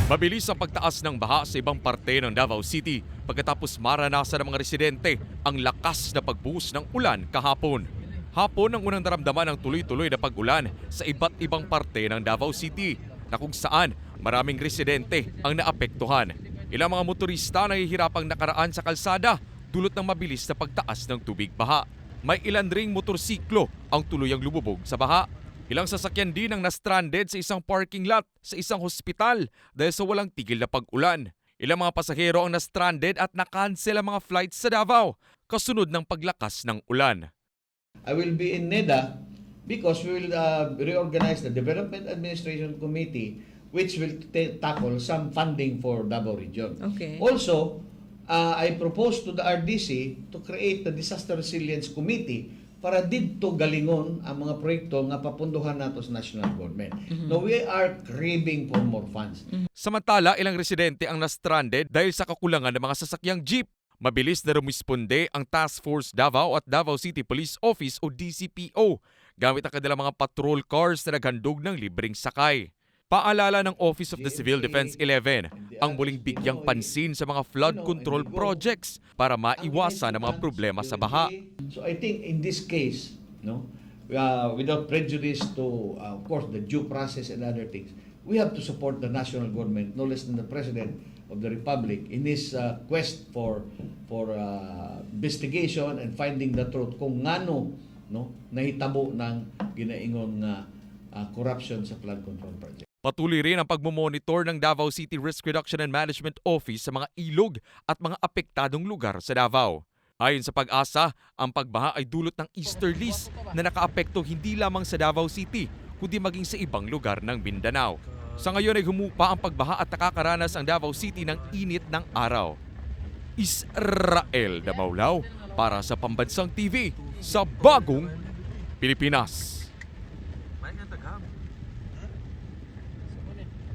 Mabilis ang pagtaas ng baha sa ibang parte ng Davao City pagkatapos maranasan ng mga residente ang lakas na pagbuhos ng ulan kahapon. Hapon ang unang naramdaman ng tuloy-tuloy na pag-ulan sa iba't ibang parte ng Davao City na kung saan maraming residente ang naapektuhan. Ilang mga motorista nahihirapang nakaraan sa kalsada dulot ng mabilis na pagtaas ng tubig baha. May ilan ring motorsiklo ang tuluyang lumubog sa baha. Ilang sasakyan din ang na-stranded sa isang parking lot sa isang hospital dahil sa walang tigil na pag-ulan. Ilang mga pasahero ang na-stranded at na-cancel ang mga flights sa Davao kasunod ng paglakas ng ulan. I will be in NEDA because we will reorganize the Development Administration Committee which will tackle some funding for Davao Region. Okay. Also, I propose to the RDC to create the Disaster Resilience Committee para didto galingon ang mga proyekto nga papunduhan nato sa national government. No, we are craving for more funds. Samantala, ilang residente ang na-stranded dahil sa kakulangan ng mga sasakyang jeep. Mabilis na rumisponde ang Task Force Davao at Davao City Police Office o DCPO gamit ang kanilang mga patrol cars na naghandog ng libreng sakay. Paalala ng Office of the Civil Defense 11 ang muling bigyang pansin sa mga flood control projects para maiwasan ang mga problema sa baha. So I think in this case, no, without prejudice to of course the due process and other things, we have to support the national government, no less than the President of the Republic in his quest for investigation and finding the truth kung ngano no nahitabo ng ginaingon nga corruption sa flood control project. Patuloy rin ang pagmomonitor ng Davao City Risk Reduction and Management Office sa mga ilog at mga apektadong lugar sa Davao. Ayon sa Pag-asa, ang pagbaha ay dulot ng easterlies na nakaapekto hindi lamang sa Davao City kundi maging sa ibang lugar ng Mindanao. Sa ngayon ay humupa ang pagbaha at nakakaranas ang Davao City ng init ng araw. Israel Damaulaw para sa Pambansang TV sa Bagong Pilipinas.